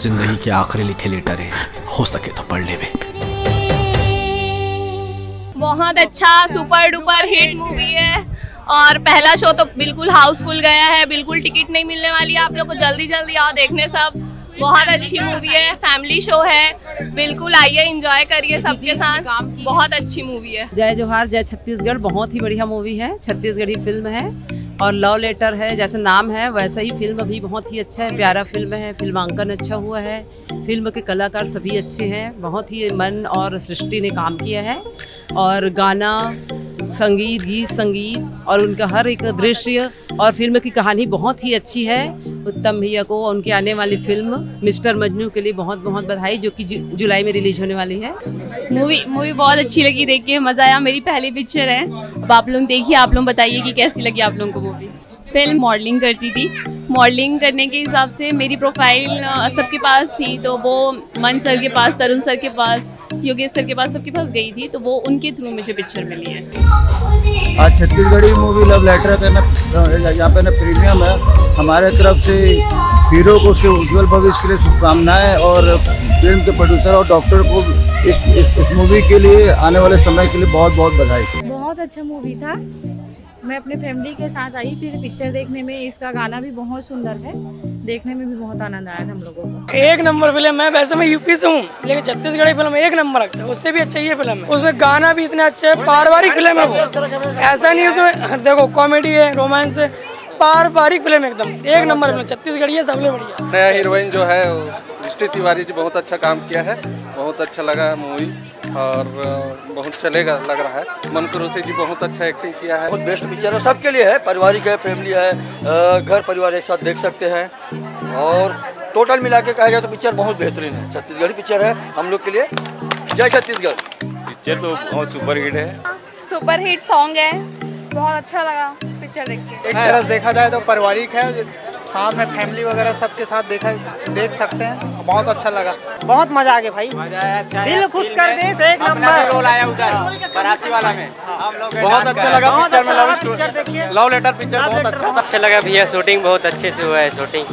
जिंदगी के आखिरी लिखे लेटर है, हो सके तो पढ़ ले। बहुत अच्छा सुपर डुपर हिट मूवी है और पहला शो तो बिल्कुल हाउसफुल गया है, बिल्कुल टिकट नहीं मिलने वाली है आप लोग को, जल्दी जल्दी आओ देखने सब। बहुत अच्छी मूवी है, फैमिली शो है, बिल्कुल आइए एंजॉय करिए सबके साथ, बहुत अच्छी मूवी है। जय जोहार जय छत्तीसगढ़ बहुत ही बढ़िया मूवी है, छत्तीसगढ़ी फिल्म है और लव लेटर है, जैसे नाम है वैसा ही फिल्म भी बहुत ही अच्छा है, प्यारा फिल्म है, फिल्मांकन अच्छा हुआ है, फिल्म के कलाकार सभी अच्छे हैं, बहुत ही मन और सृष्टि ने काम किया है और गाना संगीत गीत संगीत और उनका हर एक दृश्य और फिल्म की कहानी बहुत ही अच्छी है। उत्तम भैया को उनकी आने वाली फिल्म मिस्टर मजनू के लिए बहुत बहुत बधाई, जो कि जुलाई में रिलीज होने वाली है। मूवी बहुत अच्छी लगी, देख के मजा आया, मेरी पहली पिक्चर है। अब आप लोग देखिए, आप लोग बताइए कि कैसी लगी आप लोगों को मूवी। फिल्म मॉडलिंग करती थी, मॉडलिंग करने के हिसाब से मेरी प्रोफाइल सबके पास थी, तो वो मन सर के पास, तरुण सर के पास, योगेश सर के पास, सबके पास गई थी, तो वो उनके थ्रू मुझे पिक्चर मिली है। आज छत्तीसगढ़ी मूवी लव लेटर का यहाँ पे ना प्रीमियम है, हमारे तरफ से हीरो को उसके उज्जवल भविष्य के लिए शुभकामनाएं और फिल्म के प्रोड्यूसर और डॉक्टर को इस मूवी के लिए आने वाले समय के लिए बहुत बहुत बधाई। बहुत अच्छा मूवी था, मैं अपने फैमिली के साथ आई थी पिक्चर देखने में, इसका गाना भी बहुत सुंदर है, देखने में भी बहुत आनंद आया था हम लोगों को। एक नंबर फिल्म है, वैसे मैं यूपी से हूँ लेकिन छत्तीसगढ़ी फिल्म एक नंबर लगता है, उससे भी अच्छा ये फिल्म है, उसमें गाना भी इतने अच्छे है, पारिवारिक फिल्म है वो, ऐसा नहीं उसमें देखो कॉमेडी है, रोमांस है, पारिवारिक फिल्म एकदम एक नंबर फिल्म, छत्तीसगढ़ी है सबसे बढ़िया। नया हीरोइन जो है सृष्टि तिवारी जी बहुत अच्छा काम किया है, बहुत अच्छा लगा मूवी और बहुत चलेगा लग रहा है। मनकुर हुसैन जी बहुत अच्छा एक्टिंग किया है, बहुत बेस्ट पिक्चर है, सबके लिए है, पारिवारिक है, फैमिली है, घर परिवार एक साथ देख सकते हैं और टोटल मिला के कहा जाए तो पिक्चर बहुत बेहतरीन है, छत्तीसगढ़ी पिक्चर है हम लोग के लिए। जय छत्तीसगढ़। पिक्चर तो बहुत सुपर हिट है, सुपर हिट सॉन्ग है, बहुत अच्छा लगा पिक्चर देख के। एक तरह से देखा जाए तो पारिवारिक है, साथ में फैमिली वगैरह सबके साथ देख सकते हैं, बहुत अच्छा लगा, बहुत मजा आ गया भाई, दिल खुश कर दे, एक नंबर रोल आया उधर बाराती वाला में, बहुत अच्छा लगा पिक्चर में, लव लेटर पिक्चर बहुत अच्छा लगा भैया, शूटिंग बहुत अच्छे से हुआ है शूटिंग।